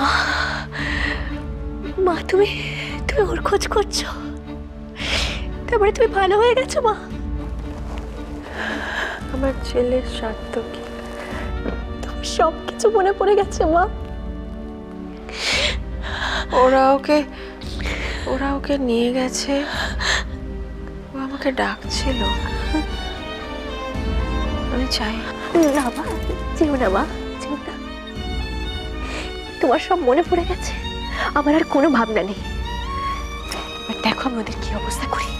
মা, মা তুমি তুমি ওর খোঁজ করছো? তারপরে তুমি ভালো হয়ে গেছো মা? আমার ছেলের সার্থকী। তোমার সব কিছু মনে পড়ে গেছে মা? ওরা ওকে নিয়ে গেছে, ও আমাকে ডাকছিল, আমি চাই। না মা, যেও না মা, যেও না। তোমার সব মনে পড়ে গেছে, আমার আর কোনো ভাবনা নেই। এবার দেখো আমি ওদের কি অবস্থা করি।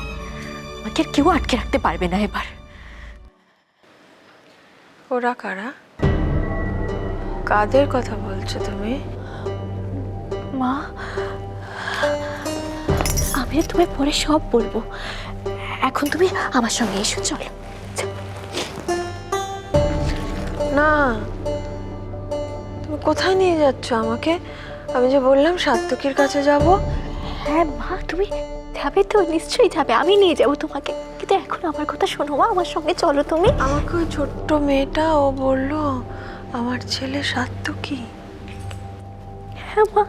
আমাকে আর কেউ আটকে রাখতে পারবে না এবার। ওরা কারা? কাদের কথা বলছো তুমি? মা, আমি তোমায় পরে সব বলবো। এখন তুমি আমার সঙ্গে এসো, চলো। না, তুমি কোথায় নিয়ে যাচ্ছ আমাকে? আমি যে বললাম সার্থকীর কাছে যাব। হ্যাঁ মা, তুমি যাবে তো, নিশ্চয়ই যাবে, আমি নিয়ে যাবো তোমাকে। কিন্তু এখন আমার কথা শোনো মা, আমার সঙ্গে চলো তুমি। আমাকে ওই ছোট্ট মেয়েটা ও বললো আমার ছেলে সার্থকী। হ্যাঁ মা,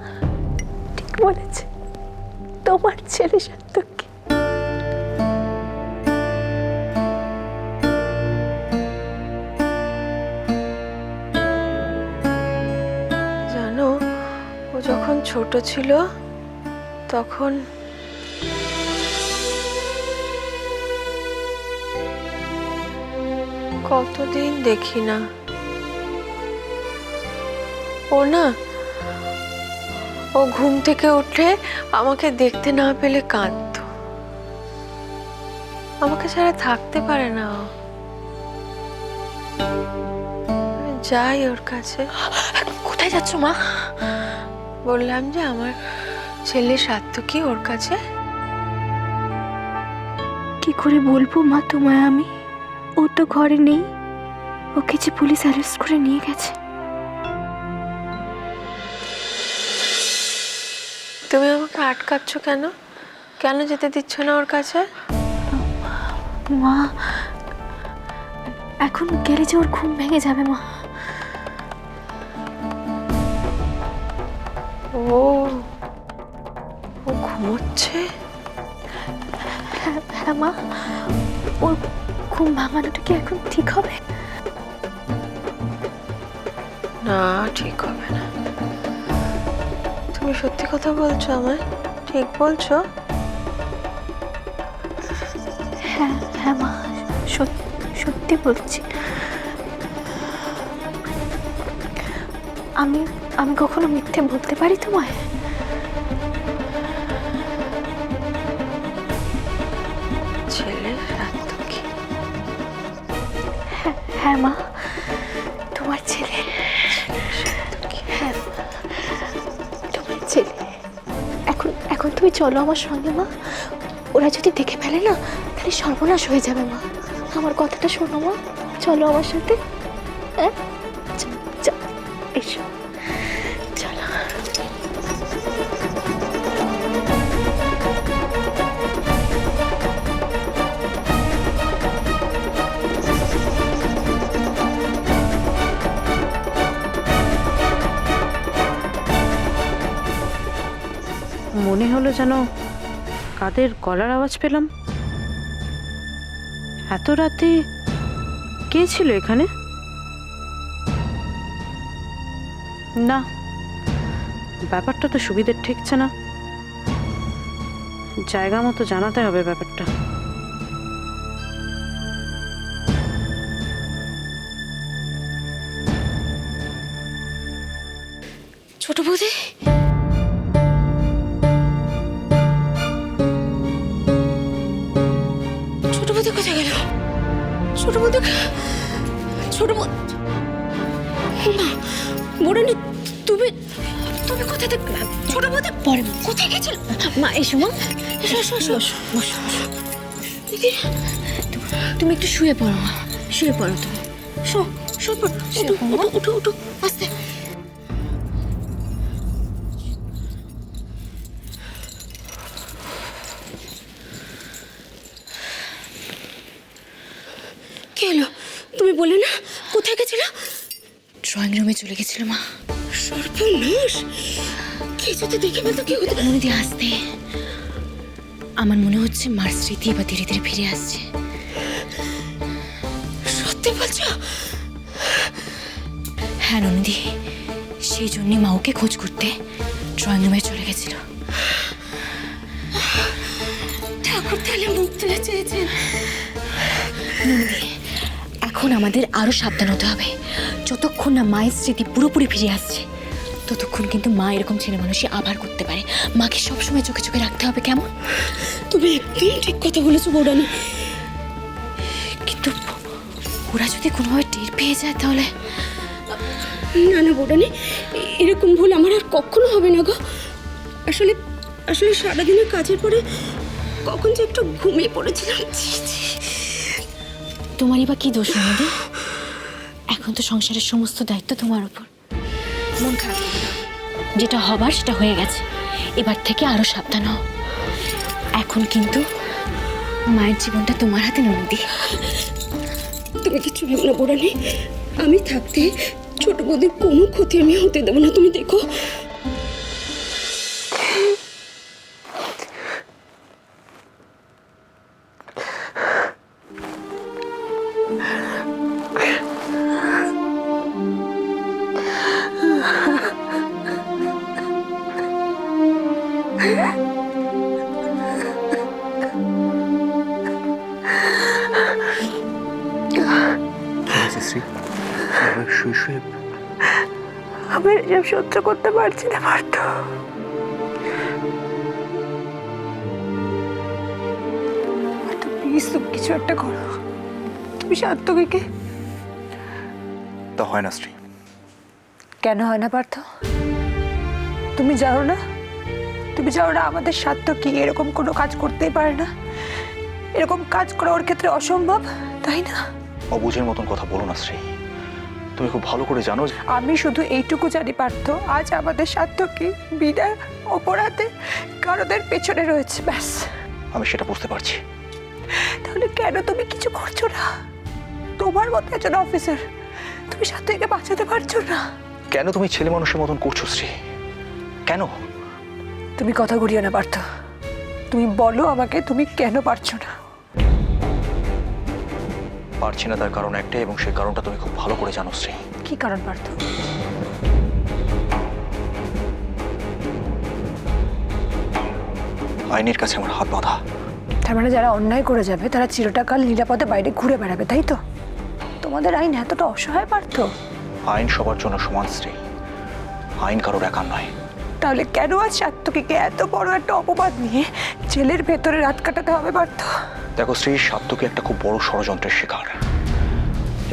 ঠিক বলেছে, তোমার ছেলে সার্থকী। জানো, ও যখন ছোট ছিল তখন কতদিন দেখি না, ও ঘুম থেকে উঠলে আমাকে দেখতে না পেলে কাঁদতো। আমাকে ছাড়া থাকতে পারে না ও। আমি যাই ওর কাছে। কোথায় যাচ্ছ মা? বললাম যে আমার ছেলে সার্থকী ওর কাছে। কি করে বলবো মা তোমায় আমি? ও তো ঘরে নেই, ওকে যে পুলিশ অ্যারেস্ট করে নিয়ে গেছে। তুমি আমাকে আটকাচ্ছ কেন? কেন যেতে দিচ্ছ না ওর কাছে? মা, এখন গেলে যে ওর ঘুম ভেঙে যাবে মা। ও ও ঘুমোচ্ছে? হ্যাঁ মা, ওর ঘুম ভাঙানোটা কি এখন ঠিক হবে? না, ঠিক হবে না। তুমি সত্যি কথা বলছো আমায়? ঠিক বলছো? হ্যাঁ হ্যাঁ মা, সত্যি বলছি। আমি আমি কখনো মিথ্যে বলতে পারি তোমায়? ছেলে সার্থকী। হ্যাঁ মা, তোমার ছেলে। হ্যাঁ, তোমার ছেলে। এখন এখন তুমি চলো আমার সঙ্গে মা। ওরা যদি দেখে ফেলে না, তাহলে সর্বনাশ হয়ে যাবে মা। আমার কথাটা শোনো মা, চলো আমার সাথে। হ্যাঁ, এসো, চলো। মনে হলো যেন কাদের গলার আওয়াজ পেলাম। এত রাতে কে ছিল এখানে? না, ব্যাপারটা তো সুবিধের ঠেকছে না। জায়গা মতো জানাতে হবে ব্যাপারটা। ছোট বৌদি, ছোট বৌদি কোথায় গেল? ছোট বৌদি, ছোট বৌদি, না বড়নি, তুমি তুমি কোথায় থেকে? ছোট বৌদি পরে কোথায় গেছিল? মা এসো মা, এসো এসো এসো, বসো। তুমি একটু শুয়ে পড়ো মা, শুয়ে পড়ো তুমি। শুয়ে পড়ো, উঠো উঠো উঠো, আস্তে। কি হলো? তুমি বলে না কোথায় গেছিল? ড্রয়িং রুমে চলে গেছিল মা। সর্বনাশ, কে যদি দেখে ফেলতো কি হতো? নদী আসতে আমার মনে হচ্ছে মার স্মৃতি এবার ধীরে ধীরে ফিরে আসছে। সত্যি বলছো? হ্যাঁ নন্দী, সেই জন্যই মা ওকে খোঁজ করতে ড্রয়িং রুমে চলে গেছিল। ঠাকুর তাহলে মুখ তুলে চেয়েছেন। নন্দী, এখন আমাদের আরো সাবধান হতে হবে। যতক্ষণ না মায়ের স্মৃতি পুরোপুরি ফিরে আসছে ততক্ষণ কিন্তু মা এরকম ছেলে মানুষই আবার করতে পারে। মাকে সবসময় চোখে চোখে রাখতে হবে, কেমন? তুমি একদম ঠিক কথা বলেছো বৌরানী, কিন্তু ওরা যদি কোনোভাবে টের পেয়ে যায় তাহলে? না না বৌরানী, এরকম ভুল আমার আর কখনো হবে না গো। আসলে আসলে সারাদিনের কাজের পরে কখন যে একটু ঘুমিয়ে পড়েছিলাম। তোমারই বা কি দোষ নদী? এখন তো সংসারের সমস্ত দায়িত্ব তোমার উপর। মন খারাপ করো না। যেটা হবার সেটা হয়ে গেছে, এবার থেকে আরো সাবধান হও। এখন কিন্তু মায়ের জীবনটা তোমার হাতে নন্দী। তুমি কিছু ভেবো না বৌরানী, আমি থাকতে ছোট বৌদির কোনো ক্ষতি আমি হতে দেবো না, তুমি দেখো। আমি এসব সহ্য করতে পারছি না পার্থ। প্লিজ তুমি কিছু একটা করো। তুমি সার্থকীকে। তা হয় না শ্রী। কেন হয় না পার্থ? তুমি জানো না? তুমি জানো না আমাদের সার্থকী এরকম কোনো কাজ করতেই পারে না? এরকম কাজ করা ওর ক্ষেত্রে অসম্ভব, তাই না? অবুঝের মতন কথা বলো না শ্রী। তুমি খুব ভালো করে জানো। আমি শুধু এইটুকু জানি পার্থ, আজ আমাদের সার্থকী বিনা অপরাধে কারোদের পেছনে রয়েছে, ব্যাস। আমি সেটা বুঝতে পারছি। তাহলে কেন তুমি কিছু করছো না? তোমার মতো একজন অফিসার, তুমি সার্থকীকে বাঁচাতে পারছো না? কেন তুমি ছেলে মানুষের মতন করছো শ্রী? কেন? তুমি কথা ঘুরিও না পার্থ, তুমি বলো আমাকে তুমি কেন পারছো না? পারছি না তার কারণ একটাই, এবং সেই কারণটা তুমি খুব ভালো করে জানো শ্রী। কি কারণ পার্থ? আইনের কাছে আমার হাত বাঁধা। তার মানে যারা অন্যায় করে যাবে তারা চিরটাকাল নিরাপদে বাইরে ঘুরে বেড়াবে, তাই তো? তোমাদের আইন এতটা অসহায় পার্থ? আইন সবার জন্য সমান শ্রী, আইন কারোর একার নয়। তাহলে কেন আজ সার্থকীকে এত বড় একটা অপবাদ নিয়ে জেলের ভেতরে রাত কাটাতে হবে পার্থ? দেখো শ্রী, সার্থকী একটা খুব বড় ষড়যন্ত্রের শিকার,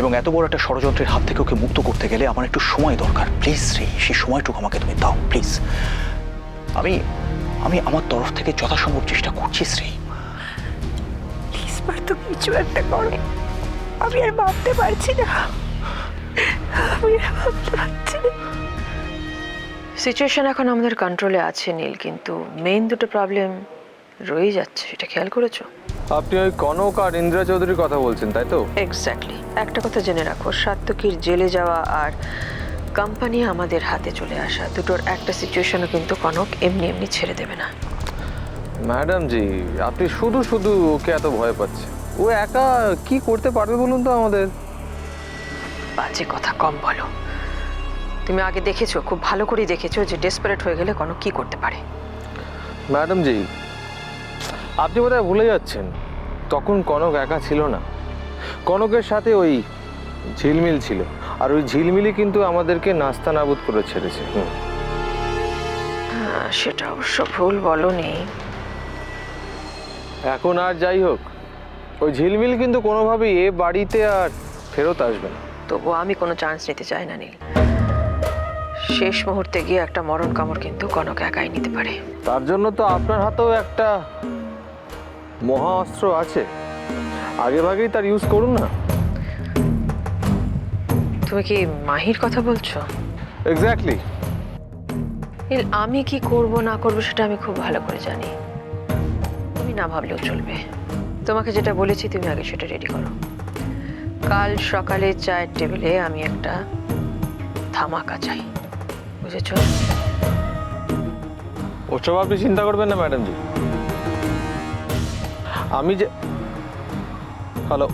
এবং এত বড় একটা ষড়যন্ত্রের হাত থেকে ওকে মুক্ত করতে গেলে আমার একটু সময় দরকার। প্লিজ শ্রী, সেই সময়টুকু আমাকে তুমি দাও প্লিজ। আমি আমি আমার তরফ থেকে যথাসম্ভব চেষ্টা করছি শ্রী। প্লিজ পার্থ, কিছু একটা করো। আমি আর ভাবতে পারছি না, আমি আর ভাবতে পারছি না। সিচুয়েশন এখন আমাদের কন্ট্রোলে আছে নীল, কিন্তু মেইন দুটো প্রবলেম রয়েই যাচ্ছে, এটা খেয়াল করেছো? আপনি ওই কনক আর ইন্দিরা চৌধুরীর কথা বলছেন, তাই তো? এক্স্যাক্টলি। একটা কথা জেনে রাখো, সার্থকীর জেলে যাওয়া আর কোম্পানি আমাদের হাতে চলে আসা, দুটোর একটা সিচুয়েশনও কিন্তু কনক এমনি এমনি ছেড়ে দেবে না। ম্যাডাম জি, আপনি শুধু শুধু ওকে এত ভয় পাচ্ছে। ও একা কি করতে পারবে বলুন তো আমাদের? বাজে কথা কম বলো। তুমি আগে দেখেছো, খুব ভালো করেই দেখেছো যে ডেসপারেট হয়ে গেলে কনক কি করতে পারে। ম্যাডাম জি, আপনি বোধহয় ভুলে যাচ্ছেন, তখন কনক একা ছিল না। কনকের সাথে ওই ঝিলমিল ছিল, আর ওই ঝিলমিলই কিন্তু আমাদেরকে নাস্তা নাবুদ করে ছেড়েছে। হ্যাঁ, সেটা অবশ্য ভুল বলনি। এখন আর যাই হোক, ওই ঝিলমিল কিন্তু কোনোভাবেই এ বাড়িতে আর ফেরত আসবে না। তবুও আমি কোনো চান্স নিতে চাই না নীল। শেষ মুহূর্তে গিয়ে একটা মরণ কামড় কিন্তু কনক একাই নিতে পারে। তার জন্য তো আপনার হাতেও একটা মহা অস্ত্র আছে, আগে ভাগেই তার ইউজ করুন না। তুমি কি মাহির কথা বলছো? এক্স্যাক্টলি। নীল, আমি কি করব না করব সেটা আমি খুব ভালো করে জানি। তুমি না ভাবলেও চলবে। তোমাকে যেটা বলেছি তুমি আগে সেটা রেডি করো। কাল সকালে চায়ের টেবিলে আমি একটা ধামাকা চাই, বুঝেছো? ওসব আপনি চিন্তা করবেন না ম্যাডাম জি। আমি যে হ্যালো